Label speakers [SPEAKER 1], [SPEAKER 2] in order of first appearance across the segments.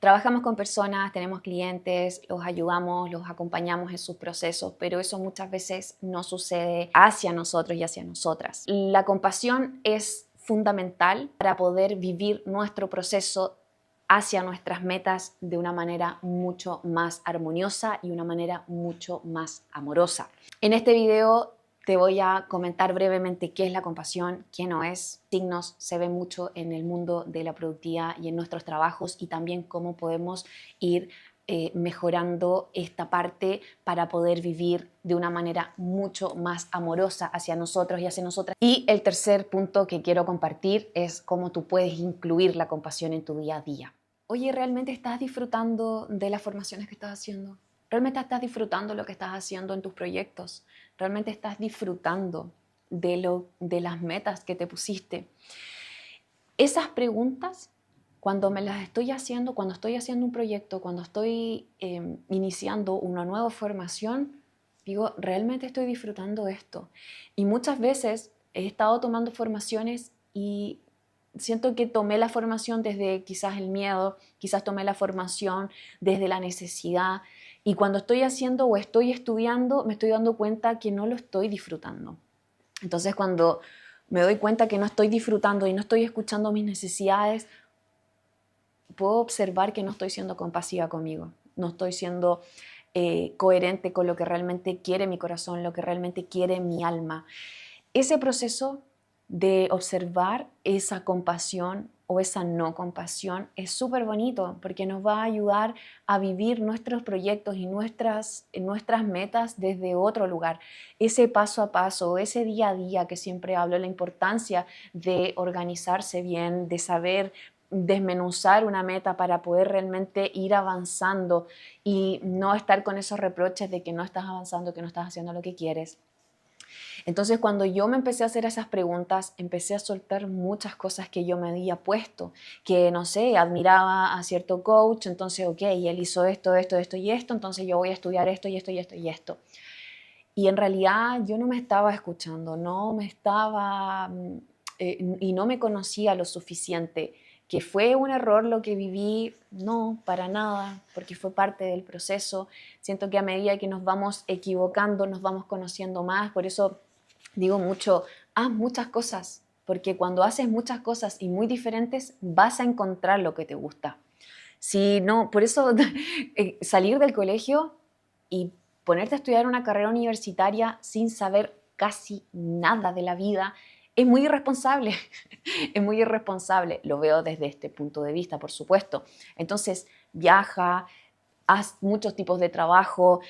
[SPEAKER 1] Trabajamos con personas, tenemos clientes, los ayudamos, los acompañamos en sus procesos, pero eso muchas veces no sucede hacia nosotros y hacia nosotras. La compasión es fundamental para poder vivir nuestro proceso hacia nuestras metas de una manera mucho más armoniosa y una manera mucho más amorosa. En este video te voy a comentar brevemente qué es la compasión, qué no es. Signos se ve mucho en el mundo de la productividad y en nuestros trabajos, y también cómo podemos ir mejorando esta parte para poder vivir de una manera mucho más amorosa hacia nosotros y hacia nosotras. Y el tercer punto que quiero compartir es cómo tú puedes incluir la compasión en tu día a día. Oye, ¿realmente estás disfrutando de las formaciones que estás haciendo? ¿Realmente estás disfrutando lo que estás haciendo en tus proyectos? ¿Realmente estás disfrutando de las metas que te pusiste? Esas preguntas, cuando me las estoy haciendo, cuando estoy haciendo un proyecto, cuando estoy iniciando una nueva formación, digo, ¿realmente estoy disfrutando esto? Y muchas veces he estado tomando formaciones y siento que tomé la formación desde quizás el miedo, quizás tomé la formación desde la necesidad, y cuando estoy haciendo o estoy estudiando me estoy dando cuenta que no lo estoy disfrutando. Entonces cuando me doy cuenta que no estoy disfrutando y no estoy escuchando mis necesidades, puedo observar que no estoy siendo compasiva conmigo, no estoy siendo coherente con lo que realmente quiere mi corazón, lo que realmente quiere mi alma. Ese proceso de observar esa compasión o esa no compasión es súper bonito, porque nos va a ayudar a vivir nuestros proyectos y nuestras metas desde otro lugar. Ese paso a paso, ese día a día que siempre hablo, la importancia de organizarse bien, de saber desmenuzar una meta para poder realmente ir avanzando y no estar con esos reproches de que no estás avanzando, que no estás haciendo lo que quieres. Entonces, cuando yo me empecé a hacer esas preguntas, empecé a soltar muchas cosas que yo me había puesto, que no sé, admiraba a cierto coach, entonces, ok, él hizo esto, esto, esto y esto, entonces yo voy a estudiar esto y esto y esto y esto. Y en realidad yo no me estaba escuchando, no me estaba, y no me conocía lo suficiente. ¿Que fue un error lo que viví? No, para nada, porque fue parte del proceso. Siento que a medida que nos vamos equivocando, nos vamos conociendo más. Por eso digo mucho, haz muchas cosas, porque cuando haces muchas cosas y muy diferentes, vas a encontrar lo que te gusta. Si no, por eso salir del colegio y ponerte a estudiar una carrera universitaria sin saber casi nada de la vida es muy irresponsable. Es muy irresponsable. Lo veo desde este punto de vista, por supuesto. Entonces, viaja, haz muchos tipos de trabajo,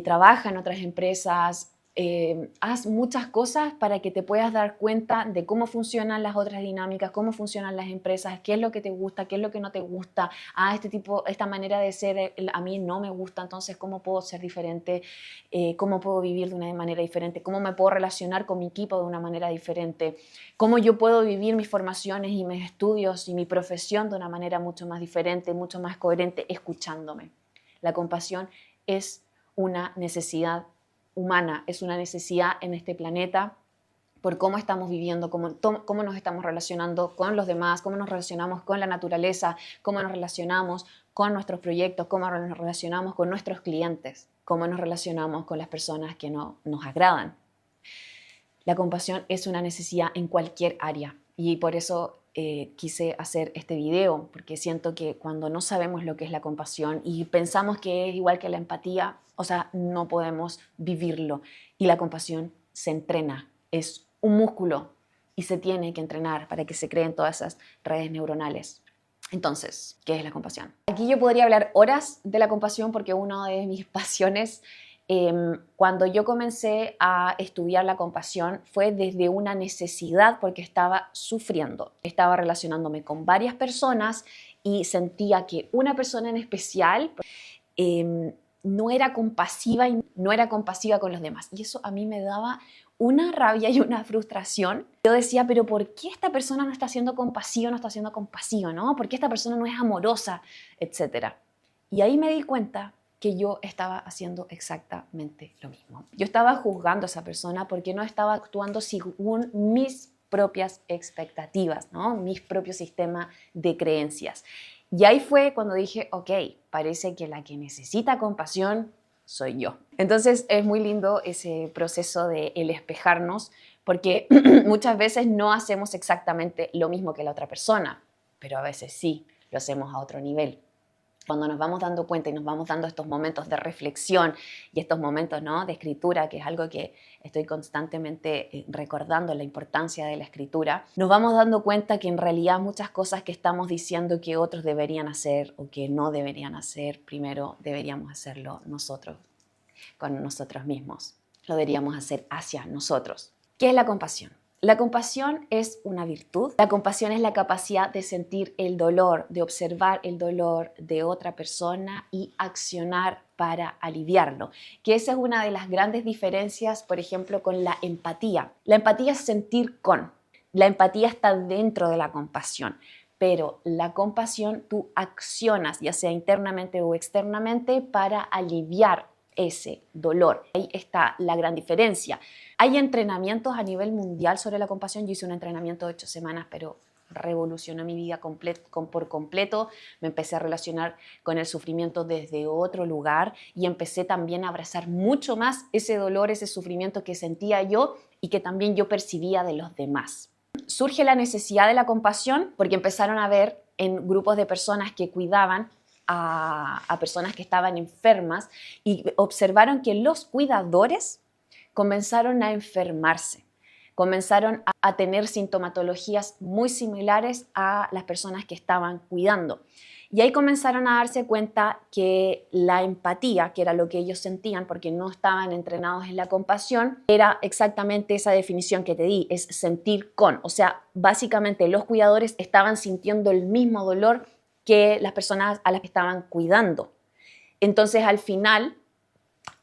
[SPEAKER 1] trabaja en otras empresas, haz muchas cosas para que te puedas dar cuenta de cómo funcionan las otras dinámicas, cómo funcionan las empresas, qué es lo que te gusta, qué es lo que no te gusta. Esta manera de ser a mí no me gusta, entonces cómo puedo ser diferente, cómo puedo vivir de una manera diferente, cómo me puedo relacionar con mi equipo de una manera diferente, cómo yo puedo vivir mis formaciones y mis estudios y mi profesión de una manera mucho más diferente, mucho más coherente, escuchándome. La compasión es una necesidad humana, es una necesidad en este planeta por cómo estamos viviendo, cómo nos estamos relacionando con los demás, cómo nos relacionamos con la naturaleza, cómo nos relacionamos con nuestros proyectos, cómo nos relacionamos con nuestros clientes, cómo nos relacionamos con las personas que no nos agradan. La compasión es una necesidad en cualquier área, y por eso quise hacer este video, porque siento que cuando no sabemos lo que es la compasión y pensamos que es igual que la empatía, o sea, no podemos vivirlo. Y la compasión se entrena, es un músculo y se tiene que entrenar para que se creen todas esas redes neuronales. Entonces, ¿qué es la compasión? Aquí yo podría hablar horas de la compasión, porque una de mis pasiones, cuando yo comencé a estudiar la compasión, fue desde una necesidad, porque estaba sufriendo. Estaba relacionándome con varias personas y sentía que una persona en especial no era compasiva y no era compasiva con los demás. Y eso a mí me daba una rabia y una frustración. Yo decía, pero ¿por qué esta persona no está siendo compasiva, no está siendo compasiva, ¿no? ¿Por qué esta persona no es amorosa, etcétera? Y ahí me di cuenta que yo estaba haciendo exactamente lo mismo. Yo estaba juzgando a esa persona porque no estaba actuando según mis propias expectativas, ¿no? Mis propios sistemas de creencias. Y ahí fue cuando dije, ok, parece que la que necesita compasión soy yo. Entonces es muy lindo ese proceso de el espejarnos, porque muchas veces no hacemos exactamente lo mismo que la otra persona, pero a veces sí, lo hacemos a otro nivel. Cuando nos vamos dando cuenta y nos vamos dando estos momentos de reflexión y estos momentos, ¿no?, de escritura, que es algo que estoy constantemente recordando, la importancia de la escritura, nos vamos dando cuenta que en realidad muchas cosas que estamos diciendo que otros deberían hacer o que no deberían hacer, primero deberíamos hacerlo nosotros, con nosotros mismos. Lo deberíamos hacer hacia nosotros. ¿Qué es la compasión? La compasión es una virtud. La compasión es la capacidad de sentir el dolor, de observar el dolor de otra persona y accionar para aliviarlo. Que esa es una de las grandes diferencias, por ejemplo, con la empatía. La empatía es sentir con. La empatía está dentro de la compasión. Pero la compasión tú accionas, ya sea internamente o externamente, para aliviar ese dolor. Ahí está la gran diferencia. Hay entrenamientos a nivel mundial sobre la compasión. Yo hice un entrenamiento de 8 semanas, pero revolucionó mi vida por completo. Me empecé a relacionar con el sufrimiento desde otro lugar y empecé también a abrazar mucho más ese dolor, ese sufrimiento que sentía yo y que también yo percibía de los demás. Surge la necesidad de la compasión porque empezaron a ver en grupos de personas que cuidaban a personas que estaban enfermas y observaron que los cuidadores comenzaron a enfermarse, comenzaron a tener sintomatologías muy similares a las personas que estaban cuidando. Y ahí comenzaron a darse cuenta que la empatía, que era lo que ellos sentían porque no estaban entrenados en la compasión, era exactamente esa definición que te di, es sentir con. O sea, básicamente los cuidadores estaban sintiendo el mismo dolor que las personas a las que estaban cuidando. Entonces, al final,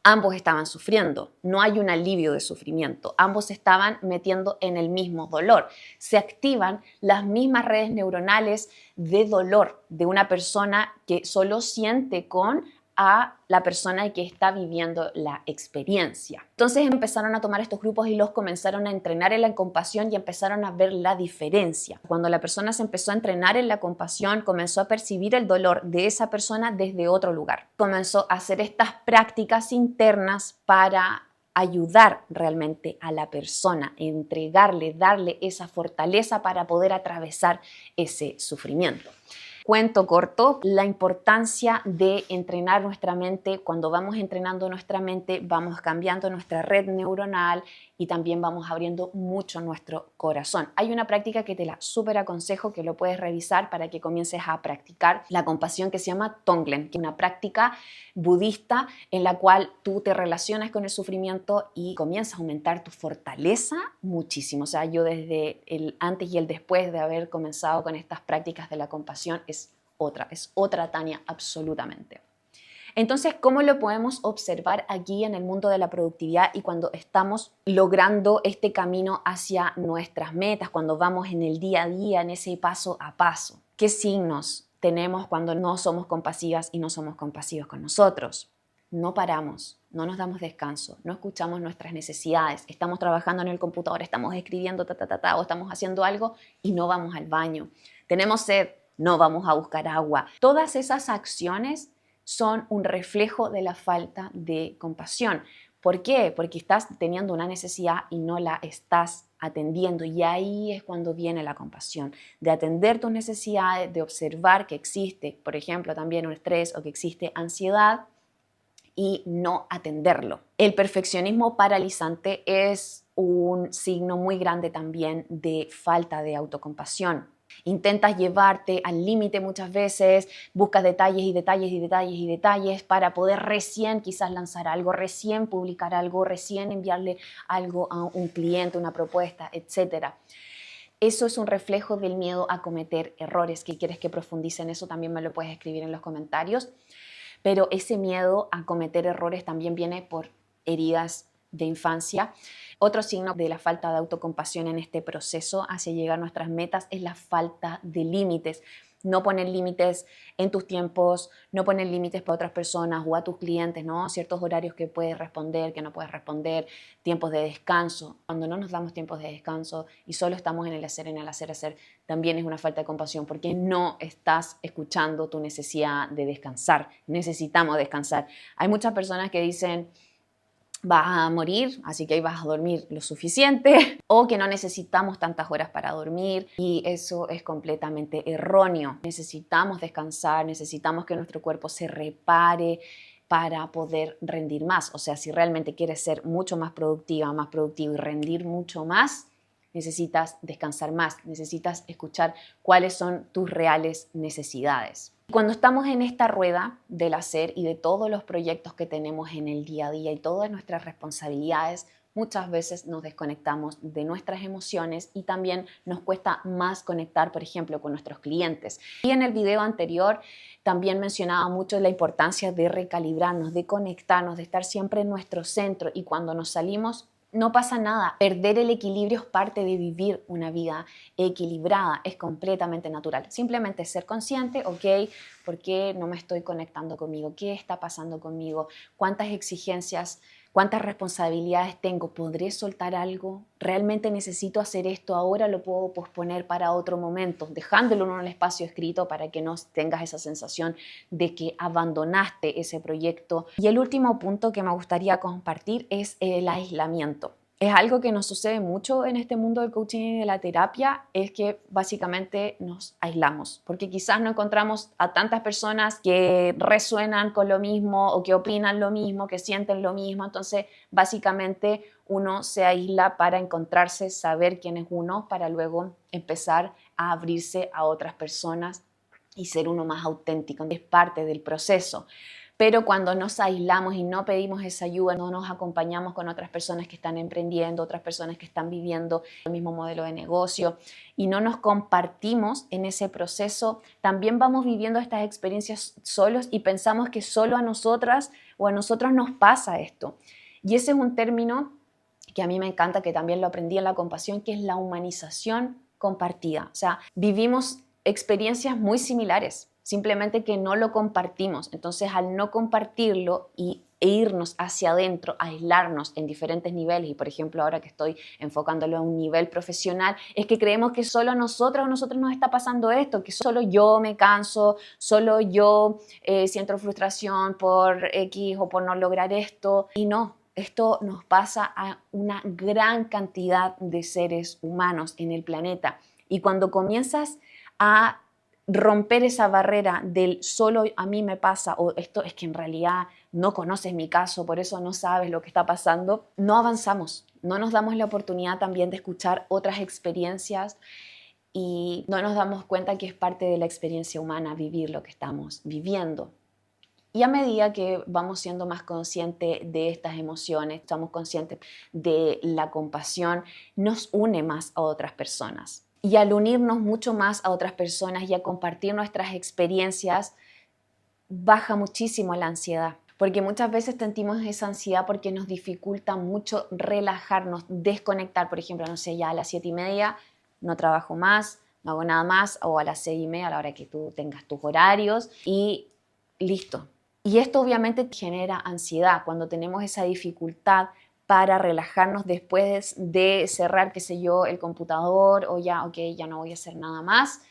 [SPEAKER 1] ambos estaban sufriendo, no hay un alivio de sufrimiento, ambos se estaban metiendo en el mismo dolor. Se activan las mismas redes neuronales de dolor de una persona que solo siente con a la persona que está viviendo la experiencia. Entonces empezaron a tomar estos grupos y los comenzaron a entrenar en la compasión y empezaron a ver la diferencia. Cuando la persona se empezó a entrenar en la compasión, comenzó a percibir el dolor de esa persona desde otro lugar. Comenzó a hacer estas prácticas internas para ayudar realmente a la persona, entregarle, darle esa fortaleza para poder atravesar ese sufrimiento. Cuento corto, la importancia de entrenar nuestra mente. Cuando vamos entrenando nuestra mente, vamos cambiando nuestra red neuronal y también vamos abriendo mucho nuestro corazón. Hay una práctica que te la súper aconsejo, que lo puedes revisar para que comiences a practicar la compasión, que se llama Tonglen, que es una práctica budista en la cual tú te relacionas con el sufrimiento y comienzas a aumentar tu fortaleza muchísimo. O sea, yo desde el antes y el después de haber comenzado con estas prácticas de la compasión es otra Tania absolutamente. Entonces, ¿cómo lo podemos observar aquí en el mundo de la productividad y cuando estamos logrando este camino hacia nuestras metas, cuando vamos en el día a día, en ese paso a paso? ¿Qué signos tenemos cuando no somos compasivas y no somos compasivos con nosotros? No paramos, no nos damos descanso, no escuchamos nuestras necesidades, estamos trabajando en el computador, estamos escribiendo o estamos haciendo algo y no vamos al baño. Tenemos sed, no vamos a buscar agua. Todas esas acciones son un reflejo de la falta de compasión. ¿Por qué? Porque estás teniendo una necesidad y no la estás atendiendo, y ahí es cuando viene la compasión, de atender tus necesidades, de observar que existe, por ejemplo, también un estrés o que existe ansiedad y no atenderlo. El perfeccionismo paralizante es un signo muy grande también de falta de autocompasión. Intentas llevarte al límite muchas veces, buscas detalles y detalles y detalles y detalles para poder recién quizás lanzar algo, recién publicar algo, recién enviarle algo a un cliente, una propuesta, etc. Eso es un reflejo del miedo a cometer errores. ¿Qué quieres que profundice en eso? También me lo puedes escribir en los comentarios. Pero ese miedo a cometer errores también viene por heridas de infancia. Otro signo de la falta de autocompasión en este proceso hacia llegar a nuestras metas es la falta de límites. no poner límites en tus tiempos, no poner límites para otras personas o a tus clientes, ¿no? Ciertos horarios que puedes responder, que no puedes responder, tiempos de descanso. Cuando no nos damos tiempos de descanso y solo estamos en el hacer, también es una falta de compasión porque no estás escuchando tu necesidad de descansar. Necesitamos descansar. Hay muchas personas que dicen, vas a morir, así que ahí vas a dormir lo suficiente, o que no necesitamos tantas horas para dormir, y eso es completamente erróneo. Necesitamos descansar, necesitamos que nuestro cuerpo se repare para poder rendir más. O sea, si realmente quieres ser mucho más productiva, más productivo y rendir mucho más, necesitas descansar más, necesitas escuchar cuáles son tus reales necesidades. Cuando estamos en esta rueda del hacer y de todos los proyectos que tenemos en el día a día y todas nuestras responsabilidades, muchas veces nos desconectamos de nuestras emociones y también nos cuesta más conectar, por ejemplo, con nuestros clientes. Y en el video anterior también mencionaba mucho la importancia de recalibrarnos, de conectarnos, de estar siempre en nuestro centro, y cuando nos salimos no pasa nada. Perder el equilibrio es parte de vivir una vida equilibrada, es completamente natural. Simplemente ser consciente, ok, ¿por qué no me estoy conectando conmigo? ¿Qué está pasando conmigo? ¿Cuántas exigencias, cuántas responsabilidades tengo? ¿Podré soltar algo? ¿Realmente necesito hacer esto ahora? ¿Lo puedo posponer para otro momento? Dejándolo en un espacio escrito para que no tengas esa sensación de que abandonaste ese proyecto. Y el último punto que me gustaría compartir es el aislamiento. Es algo que nos sucede mucho en este mundo del coaching y de la terapia, es que básicamente nos aislamos, porque quizás no encontramos a tantas personas que resuenan con lo mismo o que opinan lo mismo, que sienten lo mismo. Entonces, básicamente uno se aísla para encontrarse, saber quién es uno, para luego empezar a abrirse a otras personas y ser uno más auténtico. Es parte del proceso. Pero cuando nos aislamos y no pedimos esa ayuda, no nos acompañamos con otras personas que están emprendiendo, otras personas que están viviendo el mismo modelo de negocio, y no nos compartimos en ese proceso, también vamos viviendo estas experiencias solos y pensamos que solo a nosotras o a nosotros nos pasa esto. Y ese es un término que a mí me encanta, que también lo aprendí en la compasión, que es la humanización compartida. O sea, vivimos experiencias muy similares, simplemente que no lo compartimos. Entonces, al no compartirlo e irnos hacia adentro, aislarnos en diferentes niveles, y por ejemplo ahora que estoy enfocándolo a un nivel profesional, es que creemos que solo a nosotros nos está pasando esto, que solo yo me canso, solo yo siento frustración por X o por no lograr esto, y no. Esto nos pasa a una gran cantidad de seres humanos en el planeta. Y cuando comienzas a romper esa barrera del solo a mí me pasa, o esto es que en realidad no conoces mi caso, por eso no sabes lo que está pasando, no avanzamos, no nos damos la oportunidad también de escuchar otras experiencias y no nos damos cuenta que es parte de la experiencia humana vivir lo que estamos viviendo. Y a medida que vamos siendo más conscientes de estas emociones, estamos conscientes de la compasión, nos une más a otras personas. Y al unirnos mucho más a otras personas y a compartir nuestras experiencias, baja muchísimo la ansiedad. Porque muchas veces sentimos esa ansiedad porque nos dificulta mucho relajarnos, desconectar. Por ejemplo, no sé, ya a las 7:30 no trabajo más, no hago nada más, o a las 6:30 a la hora que tú tengas tus horarios y listo. Y esto obviamente genera ansiedad cuando tenemos esa dificultad para relajarnos después de cerrar, qué sé yo, el computador, o ya, ok, ya no voy a hacer nada más.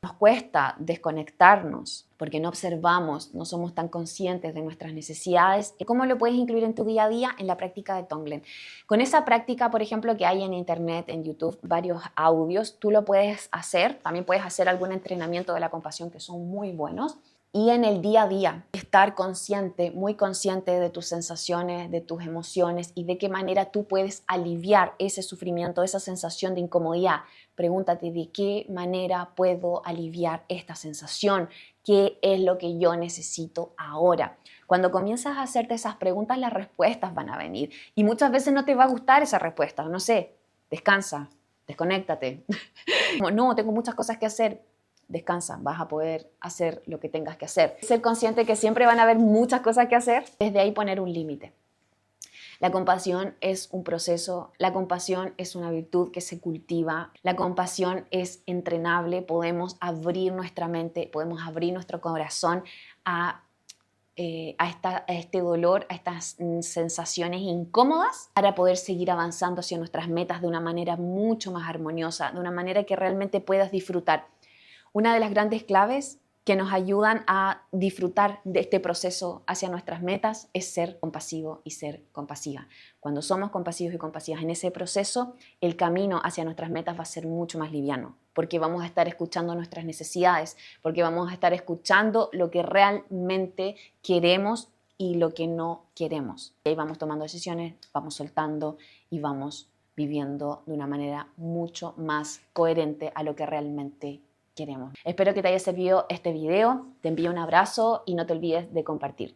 [SPEAKER 1] Nos cuesta desconectarnos porque no observamos, no somos tan conscientes de nuestras necesidades. ¿Cómo lo puedes incluir en tu día a día? En la práctica de Tonglen. Con esa práctica, por ejemplo, que hay en internet, en YouTube, varios audios, tú lo puedes hacer. También puedes hacer algún entrenamiento de la compasión que son muy buenos. Y en el día a día, estar consciente, muy consciente de tus sensaciones, de tus emociones y de qué manera tú puedes aliviar ese sufrimiento, esa sensación de incomodidad. Pregúntate de qué manera puedo aliviar esta sensación, qué es lo que yo necesito ahora. Cuando comienzas a hacerte esas preguntas, las respuestas van a venir. Y muchas veces no te va a gustar esa respuesta. No sé, descansa, desconéctate. No, tengo muchas cosas que hacer. Descansa, vas a poder hacer lo que tengas que hacer. Ser consciente que siempre van a haber muchas cosas que hacer, desde ahí poner un límite. La compasión es un proceso, la compasión es una virtud que se cultiva, la compasión es entrenable, podemos abrir nuestra mente, podemos abrir nuestro corazón a este dolor, a estas sensaciones incómodas para poder seguir avanzando hacia nuestras metas de una manera mucho más armoniosa, de una manera que realmente puedas disfrutar. Una de las grandes claves que nos ayudan a disfrutar de este proceso hacia nuestras metas es ser compasivo y ser compasiva. Cuando somos compasivos y compasivas en ese proceso, el camino hacia nuestras metas va a ser mucho más liviano, porque vamos a estar escuchando nuestras necesidades, porque vamos a estar escuchando lo que realmente queremos y lo que no queremos. Y ahí vamos tomando decisiones, vamos soltando y vamos viviendo de una manera mucho más coherente a lo que realmente queremos. Espero que te haya servido este video, te envío un abrazo y no te olvides de compartir.